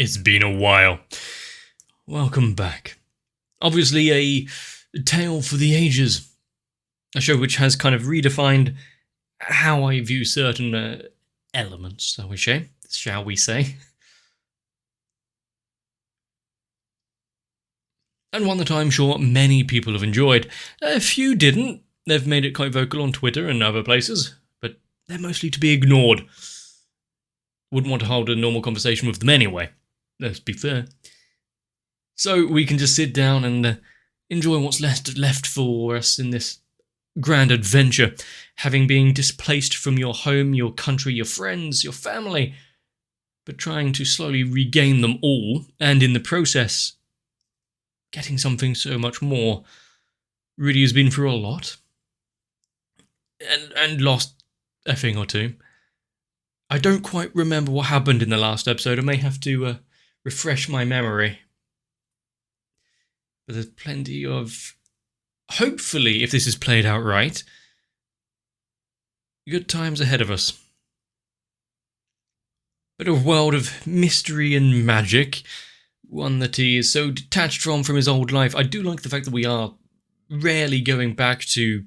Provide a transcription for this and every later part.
It's been a while. Welcome back. Obviously a tale for the ages. A show which has kind of redefined how I view certain elements, shall we say. And one that I'm sure many people have enjoyed. A few didn't. They've made it quite vocal on Twitter and other places, but they're mostly to be ignored. Wouldn't want to hold a normal conversation with them anyway. Let's be fair. So we can just sit down and enjoy what's left for us in this grand adventure, having been displaced from your home, your country, your friends, your family, but trying to slowly regain them all, and in the process, getting something so much more. Really has been through a lot. And lost a thing or two. I don't quite remember what happened in the last episode. I may have to refresh my memory. But there's plenty of... hopefully, if this is played out right, good times ahead of us. But a world of mystery and magic, one that he is so detached from his old life. I do like the fact that we are rarely going back to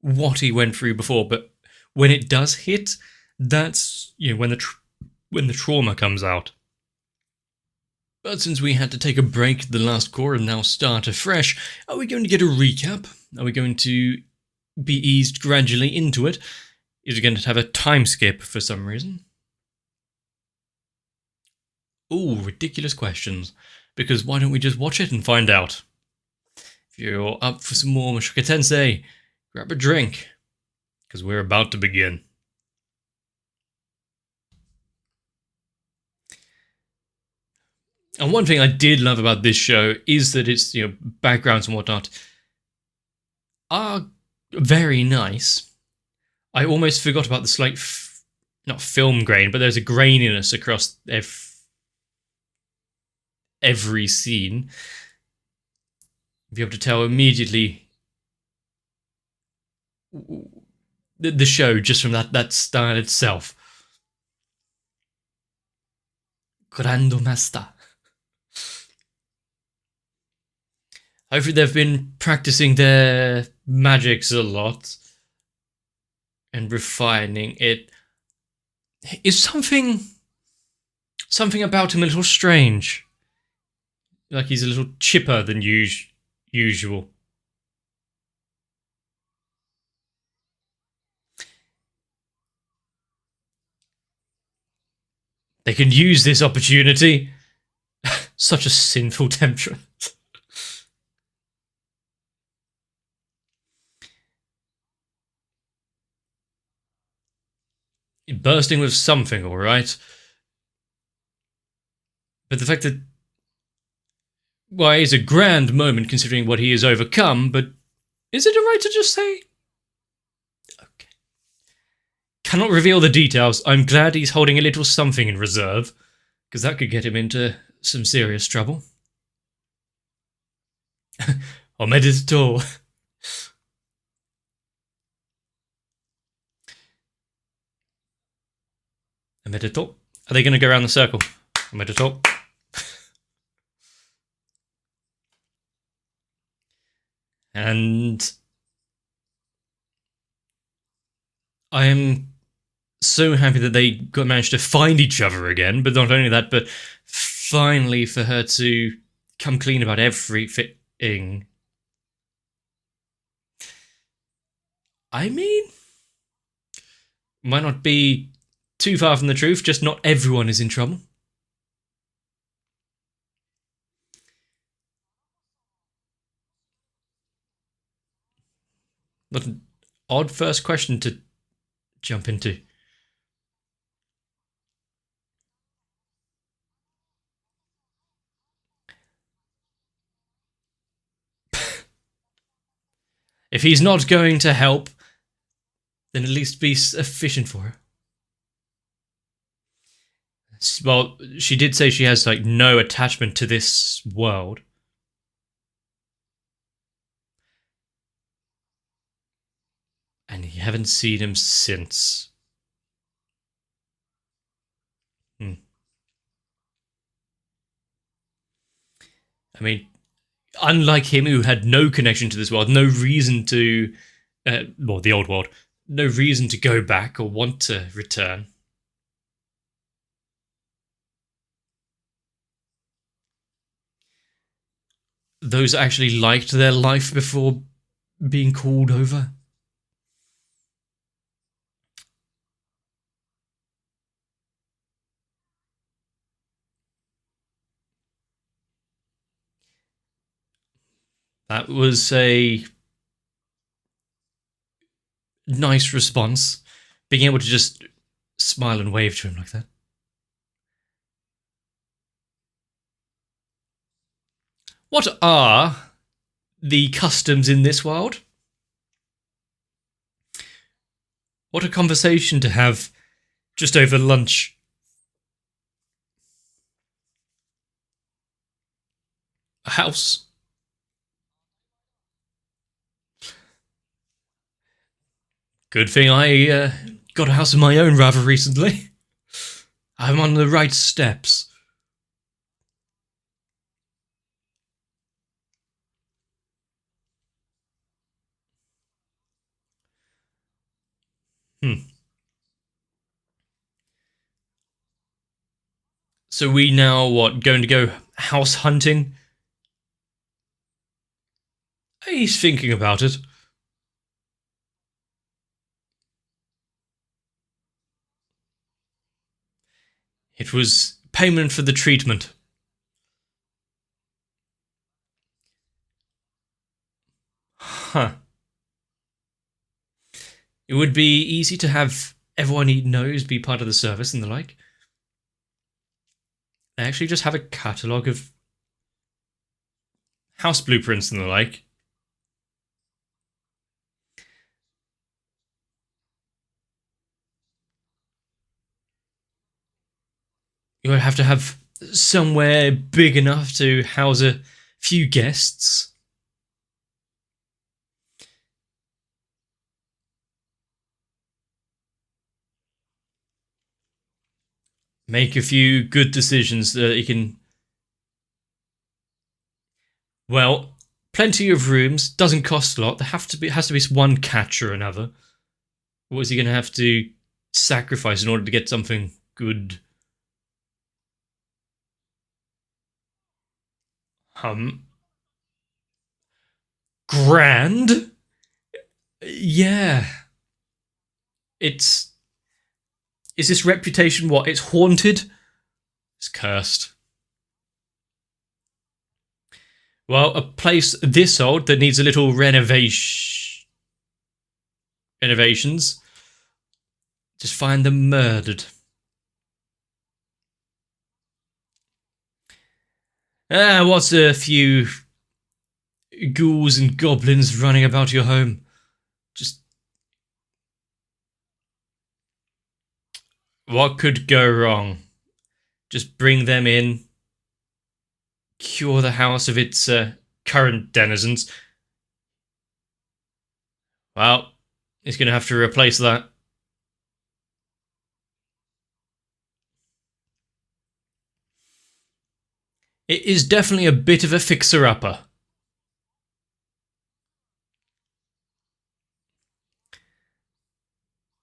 what he went through before, but when it does hit, that's, when the trauma comes out. But since we had to take a break at the last core and now start afresh, are we going to get a recap? Are we going to be eased gradually into it? Is it going to have a time skip for some reason? Ooh, ridiculous questions. Because why don't we just watch it and find out? If you're up for some more Mushoku Tensei, grab a drink, because we're about to begin. And one thing I did love about this show is that its backgrounds and whatnot are very nice. I almost forgot about the slight, not film grain, but there's a graininess across every scene. Be able to tell immediately the show just from that style itself. Grandmaster. Hopefully they've been practicing their magics a lot and refining it. Is something about him a little strange? Like he's a little chipper than usual. They can use this opportunity. Such a sinful temperament. Bursting with something, alright. But the fact that... well, it's a grand moment considering what he has overcome, but is it alright to just say... okay. Cannot reveal the details. I'm glad he's holding a little something in reserve, because that could get him into some serious trouble. Omedetou. Omedetou. Are they going to go around the circle? Omedetou. And I am so happy that they managed to find each other again, but not only that, but finally for her to come clean about everything. I mean, might not be too far from the truth, just not everyone is in trouble. What an odd first question to jump into. If he's not going to help, then at least be efficient for her. Well, she did say she has no attachment to this world. And you haven't seen him since. I mean, unlike him, who had no connection to this world, no reason to, well, the old world, no reason to go back or want to return. Those actually liked their life before being called over. That was a nice response. Being able to just smile and wave to him like that. What are the customs in this world? What a conversation to have just over lunch. A house. Good thing I got a house of my own rather recently. I'm on the right steps. So we now, going to go house hunting? He's thinking about it. It was payment for the treatment. Huh. It would be easy to have everyone he knows be part of the service and the like. They actually just have a catalogue of house blueprints and the like. You would have to have somewhere big enough to house a few guests. Make a few good decisions so that you can... Well, plenty of rooms, doesn't cost a lot. There has to be one catch or another. What is he going to have to sacrifice in order to get something good? Grand? Yeah. Is this reputation what? It's haunted? It's cursed. Well, a place this old that needs a little renovations. Just find them murdered. What's a few ghouls and goblins running about your home? Just... What could go wrong? Just bring them in, cure the house of its current denizens. Well, he's going to have to replace that. It is definitely a bit of a fixer-upper.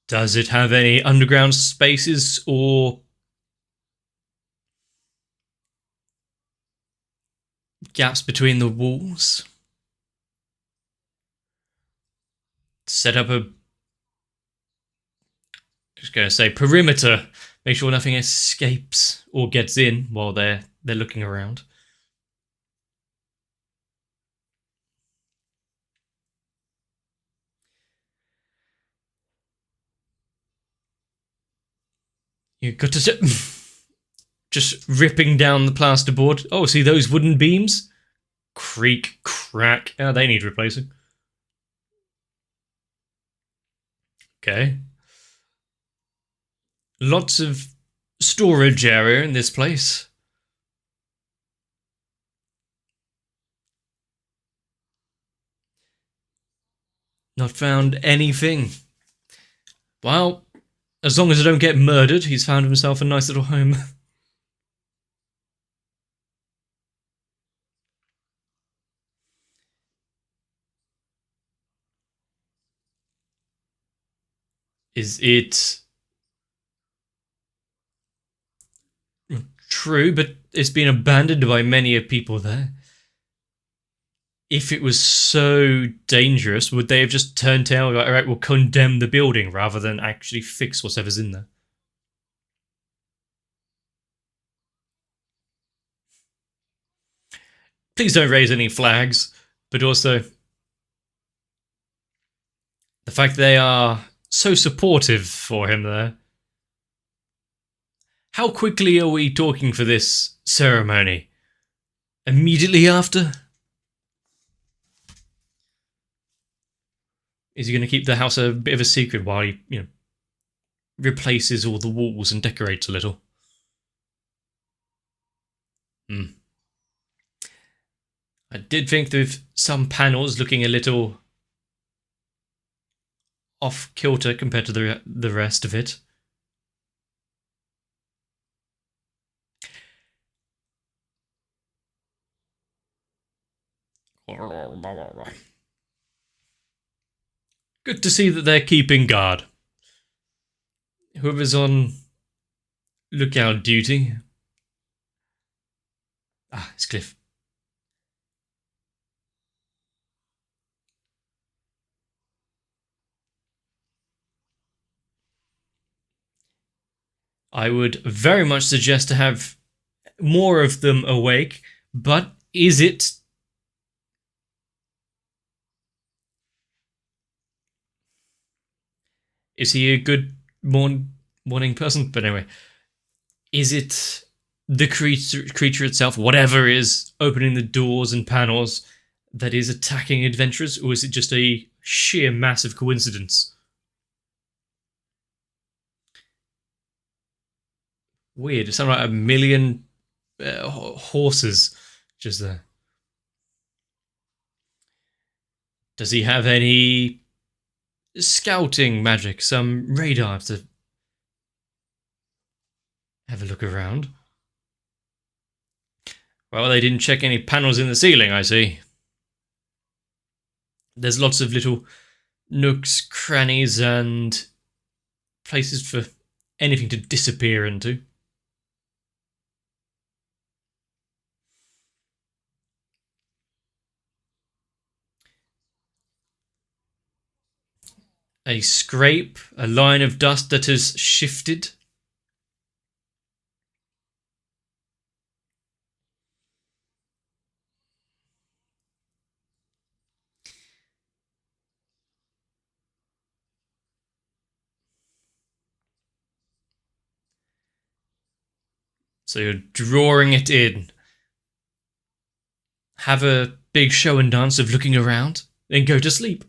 Does it have any underground spaces or gaps between the walls? Set up a... just going to say perimeter. Make sure nothing escapes or gets in while they're looking around. You got to... just ripping down the plasterboard. Oh, see those wooden beams? Creak, crack. Oh, they need replacing. Okay. Lots of storage area in this place. Not found anything. Well, as long as I don't get murdered, he's found himself a nice little home. Is it true? But it's been abandoned by many people there. If it was so dangerous, would they have just turned tail, like, alright, we'll condemn the building rather than actually fix whatever's in there? Please don't raise any flags, but also the fact they are so supportive for him there. How quickly are we talking for this ceremony? Immediately after? Is he going to keep the house a bit of a secret while he, replaces all the walls and decorates a little? I did think with some panels looking a little off kilter compared to the rest of it. Good to see that they're keeping guard. Whoever's on lookout duty. Ah, it's Cliff. I would very much suggest to have more of them awake, but is it... Is he a good morning person? But anyway, is it the creature itself, whatever is opening the doors and panels, that is attacking adventurers, or is it just a sheer massive coincidence? Weird. It sounded like a million horses just there. Does he have any scouting magic, some radar to have a look around? Well, they didn't check any panels in the ceiling, I see. There's lots of little nooks, crannies, and places for anything to disappear into. A scrape, a line of dust that has shifted. So you're drawing it in. Have a big show and dance of looking around, then go to sleep.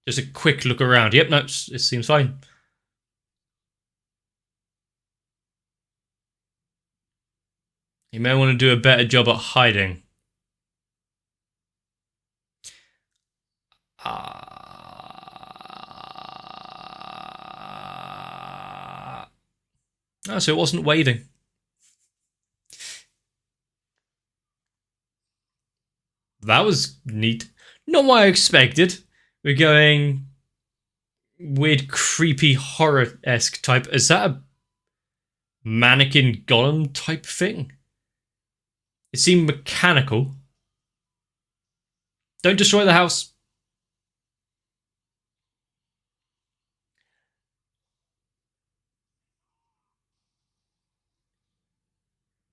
Just a quick look around. Yep, no, it seems fine. You may want to do a better job at hiding. Oh, so it wasn't waving. That was neat. Not what I expected. We're going weird, creepy, horror-esque type. Is that a mannequin golem type thing? It seemed mechanical. Don't destroy the house.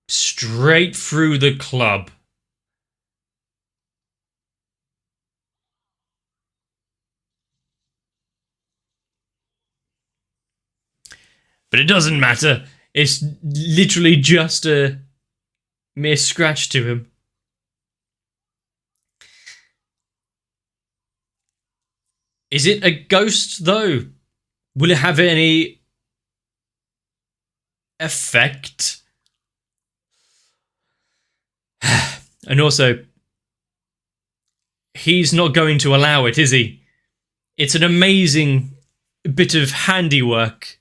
Straight through the club. But it doesn't matter. It's literally just a mere scratch to him. Is it a ghost, though? Will it have any effect? And also, he's not going to allow it, is he? It's an amazing bit of handiwork.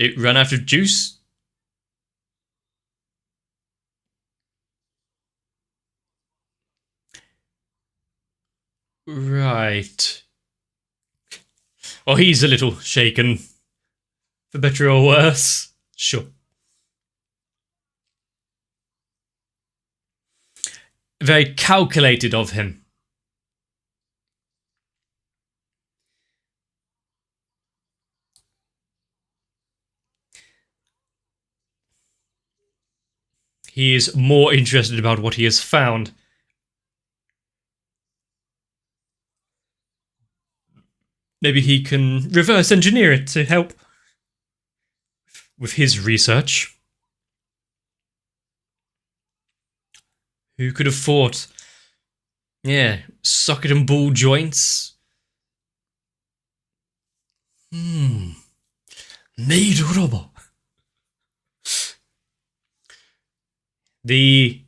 It ran out of juice? Right. Oh, he's a little shaken. For better or worse. Sure. Very calculated of him. He is more interested about what he has found. Maybe he can reverse engineer it to help with his research. Who could have thought? Yeah, socket and ball joints. Neirobo. The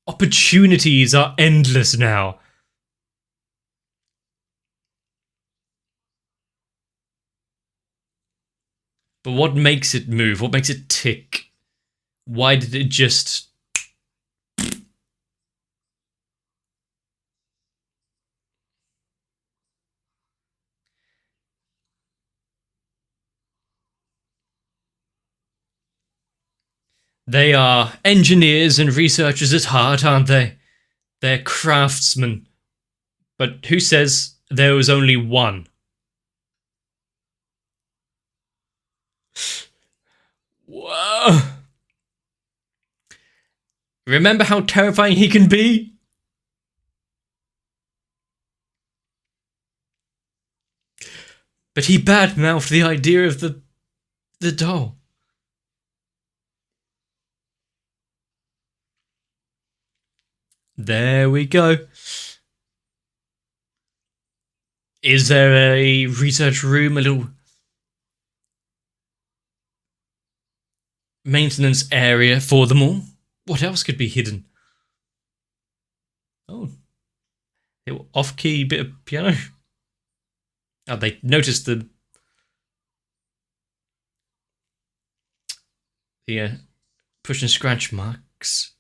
opportunities are endless now. But what makes it move? What makes it tick? Why did it just... They are engineers and researchers at heart, aren't they? They're craftsmen. But who says there was only one? Whoa. Remember how terrifying he can be? But he badmouthed the idea of the doll. There we go. Is there a research room, a little maintenance area for them all? What else could be hidden? Oh. Little off-key bit of piano. Oh, they noticed the push and scratch marks.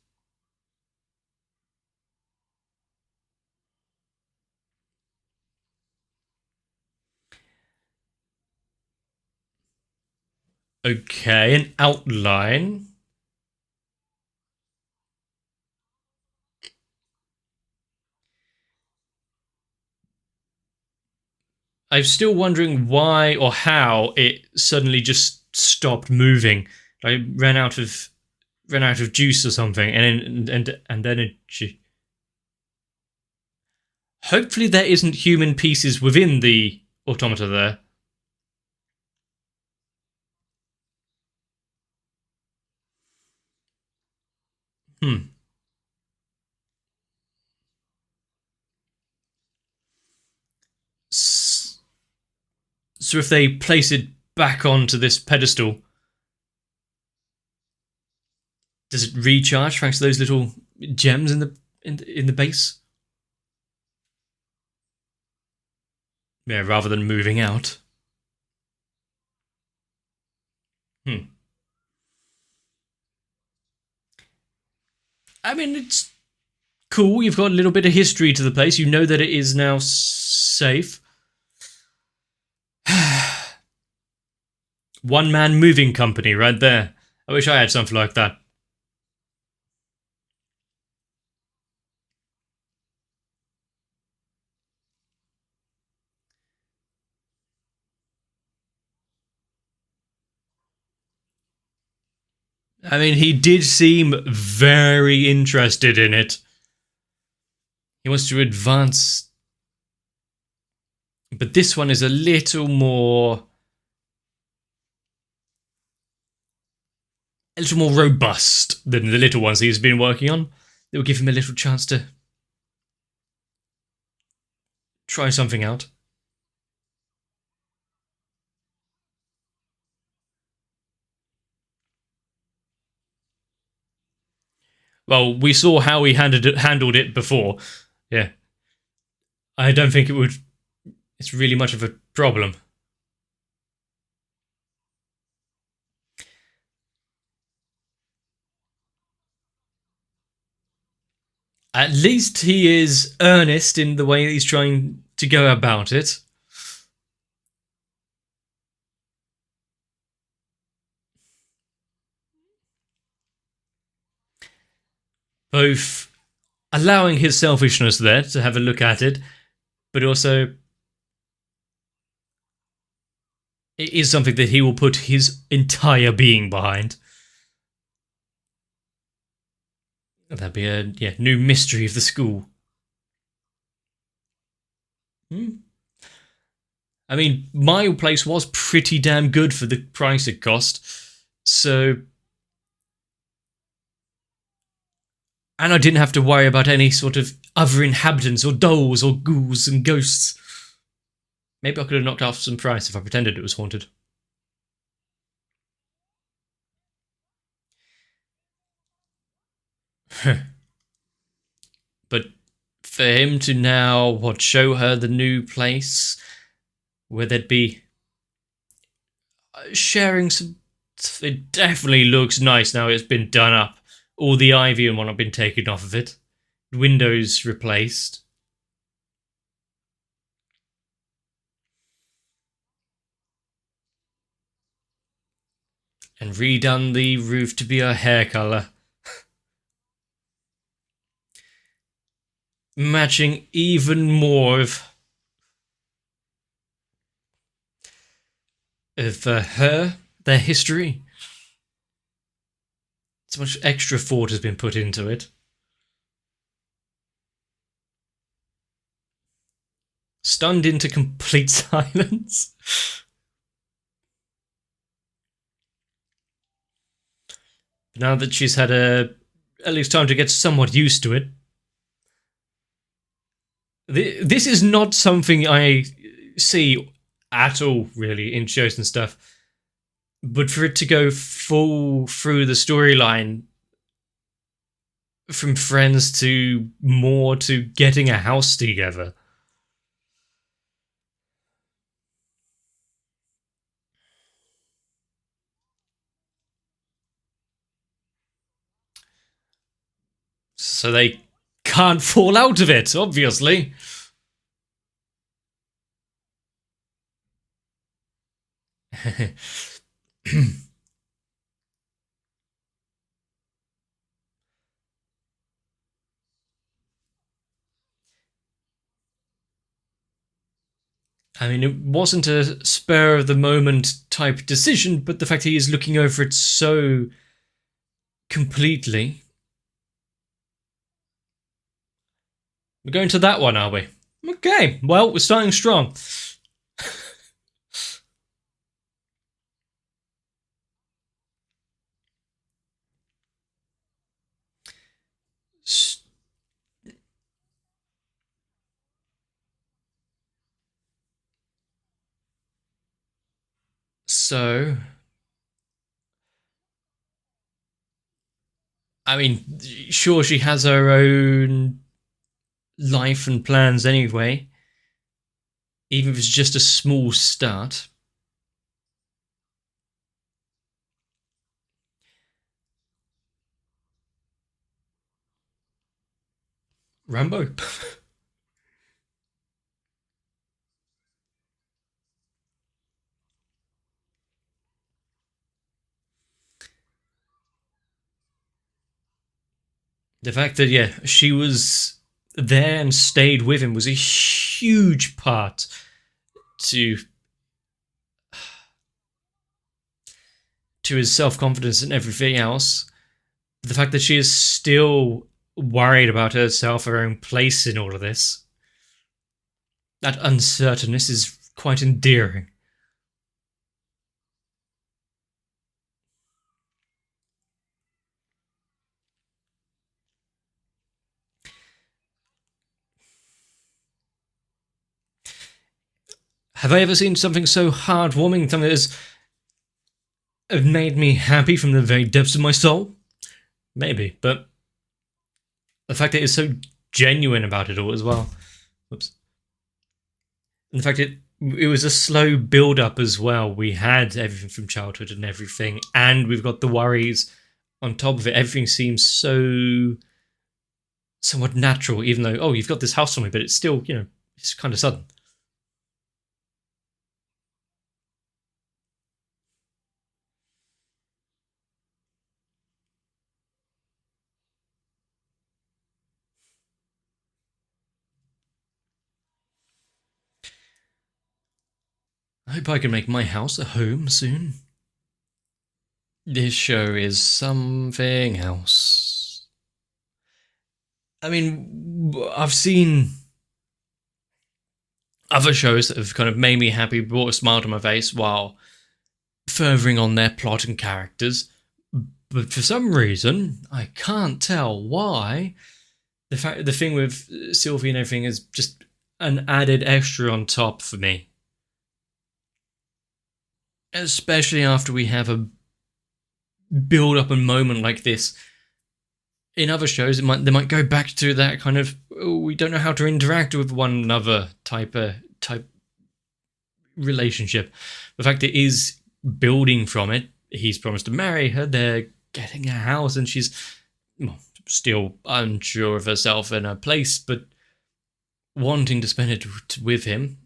Okay, an outline. I'm still wondering why or how it suddenly just stopped moving. I ran out of juice or something, and then it. Hopefully, there isn't human pieces within the automata there. So if they place it back onto this pedestal, does it recharge thanks to those little gems in the base? Yeah, rather than moving out. I mean, it's cool. You've got a little bit of history to the place. You know that it is now safe. One-man moving company right there. I wish I had something like that. I mean, he did seem very interested in it. He wants to advance. But this one is a little more robust than the little ones he's been working on. It will give him a little chance to try something out. Well, we saw how he handled it before. Yeah. I don't think it's really much of a problem. At least he is earnest in the way he's trying to go about it. Both allowing his selfishness there to have a look at it, but also it is something that he will put his entire being behind. That'd be a new mystery of the school. I mean, my place was pretty damn good for the price it cost, so... And I didn't have to worry about any sort of other inhabitants or dolls or ghouls and ghosts. Maybe I could have knocked off some price if I pretended it was haunted. But for him to now, show her the new place where they'd be sharing some... It definitely looks nice now it's been done up. All the ivy and whatnot been taken off of it. Windows replaced. And redone the roof to be her hair colour. Matching even more of her, their history. So much extra thought has been put into it. Stunned into complete silence. Now that she's had at least time to get somewhat used to it. This is not something I see at all, really, in shows and stuff. But for it to go full through the storyline, from friends to more to getting a house together. So they can't fall out of it, obviously. I mean, it wasn't a spur of the moment type decision, but the fact he is looking over it so completely. We're going to that one, are we? Okay, well, we're starting strong. So, I mean, sure, she has her own life and plans anyway, even if it's just a small start. Rambo. The fact that, yeah, she was there and stayed with him was a huge part to his self-confidence and everything else. The fact that she is still worried about herself, her own place in all of this. That uncertainness is quite endearing. Have I ever seen something so heartwarming, something that has made me happy from the very depths of my soul? Maybe, but the fact that it's so genuine about it all as well. Whoops. And the fact it was a slow build-up as well. We had everything from childhood and everything, and we've got the worries on top of it. Everything seems so somewhat natural, even though, oh, you've got this house for me, but it's still, it's kind of sudden. I hope I can make my house a home soon. This show is something else. I mean, I've seen other shows that have kind of made me happy, brought a smile to my face while furthering on their plot and characters. But for some reason, I can't tell why, the thing with Sylvie and everything is just an added extra on top for me. Especially after we have a build up and moment like this. In other shows, they might go back to that kind of, we don't know how to interact with one another type relationship. The fact it is building from it, he's promised to marry her, they're getting a house, and she's still unsure of herself and her place, but wanting to spend it with him,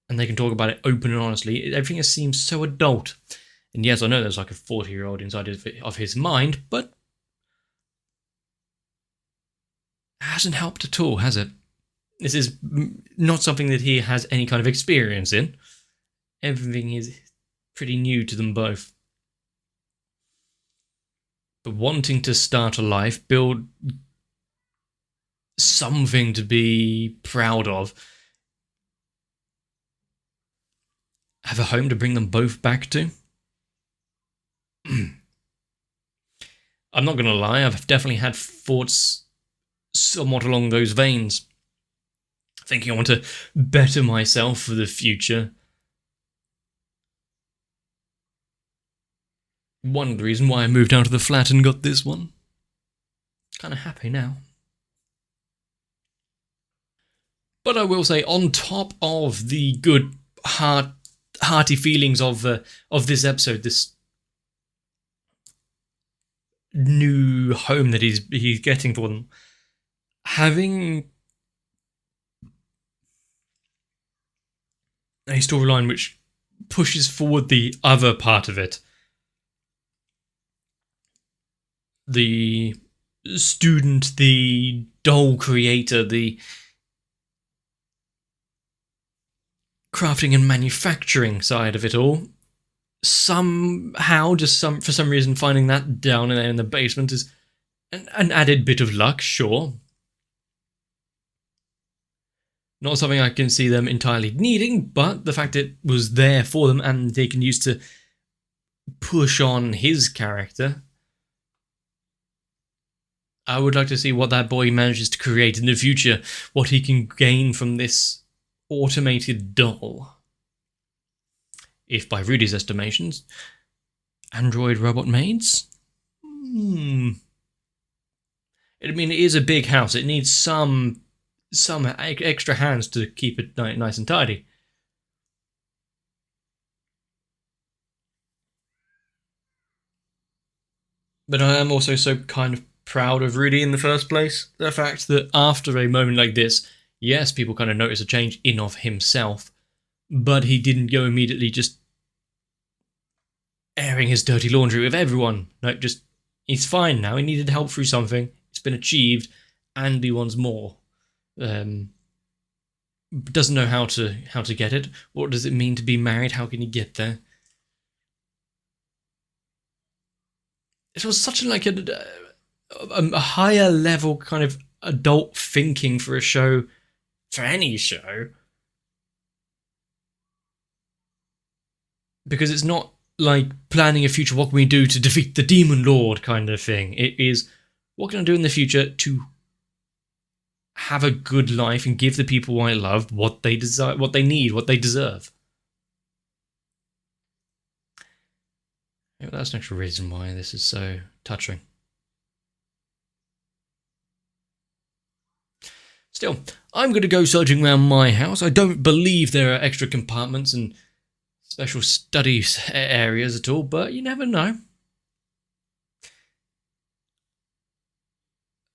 and they can talk about it open and honestly. Everything seems so adult. And yes, I know there's like a 40-year-old inside of his mind, but it hasn't helped at all, has it? This is not something that he has any kind of experience in. Everything is pretty new to them both. But wanting to start a life, build something to be proud of, have a home to bring them both back to. I'm not going to lie, I've definitely had thoughts somewhat along those veins. Thinking I want to better myself for the future. One of the reasons why I moved out of the flat and got this one. Kind of happy now. But I will say, on top of the good, hearty feelings of this episode, this new home that he's getting for them, having a storyline which pushes forward the other part of it, the student, the doll creator, the crafting and manufacturing side of it all. Somehow, for some reason, finding that down there in the basement is an added bit of luck, sure. Not something I can see them entirely needing, but the fact it was there for them and they can use to push on his character. I would like to see what that boy manages to create in the future, what he can gain from this automated doll. If by Rudy's estimations, android robot maids? I mean, it is a big house. It needs some extra hands to keep it nice and tidy. But I am also so kind of proud of Rudy in the first place. The fact that after a moment like this, yes, people kind of notice a change in of himself, but he didn't go immediately just airing his dirty laundry with everyone. No, just, he's fine now. He needed help through something. It's been achieved, and he wants more. Doesn't know how to get it. What does it mean to be married? How can he get there? It was such a higher level kind of adult thinking for a show, for any show, because it's not like planning a future, what can we do to defeat the demon lord kind of thing. It is, what can I do in the future to have a good life and give the people I love what they desire, what they need, what they deserve. Yeah, that's an extra reason why this is so touching. Still, I'm going to go searching around my house. I don't believe there are extra compartments and special studies areas at all, but you never know.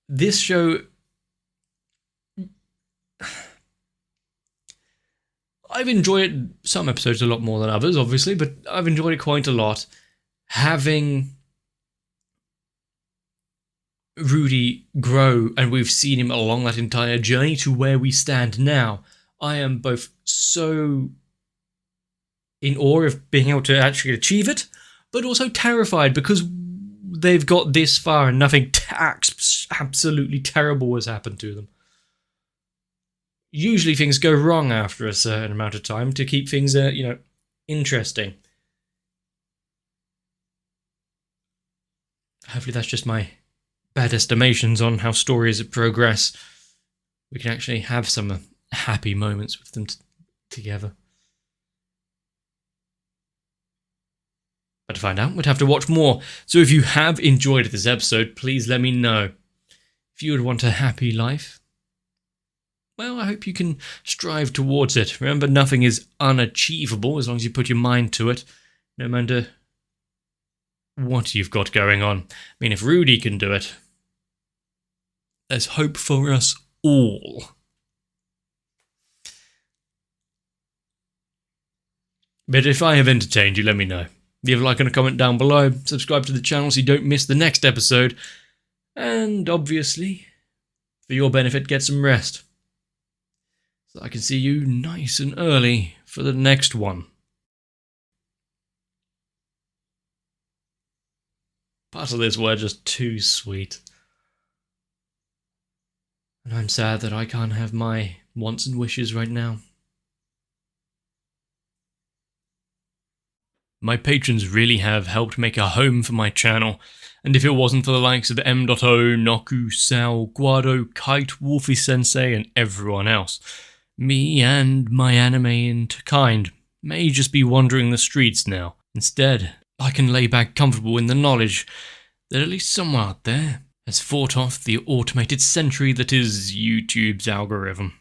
This show I've enjoyed some episodes a lot more than others, obviously, but I've enjoyed it quite a lot. Having Rudy grow, and we've seen him along that entire journey to where we stand now, I am both so in awe of being able to actually achieve it, but also terrified because they've got this far and nothing absolutely terrible has happened to them. Usually things go wrong after a certain amount of time to keep things, interesting. Hopefully that's just my bad estimations on how stories progress. We can actually have some happy moments with them together. But to find out, we'd have to watch more. So if you have enjoyed this episode, please let me know. If you would want a happy life, well, I hope you can strive towards it. Remember, nothing is unachievable as long as you put your mind to it, no matter what you've got going on. I mean, if Rudy can do it, there's hope for us all. But if I have entertained you, let me know. Leave a like and a comment down below, subscribe to the channel so you don't miss the next episode, and obviously, for your benefit, get some rest, so I can see you nice and early for the next one. Parts of this were just too sweet. And I'm sad that I can't have my wants and wishes right now. My patrons really have helped make a home for my channel, and if it wasn't for the likes of M.O, Noku, Sal, Guado, Kite, Wolfie Sensei, and everyone else, me and my anime kind may just be wandering the streets now. Instead, I can lay back comfortable in the knowledge that at least someone out there has fought off the automated sentry that is YouTube's algorithm.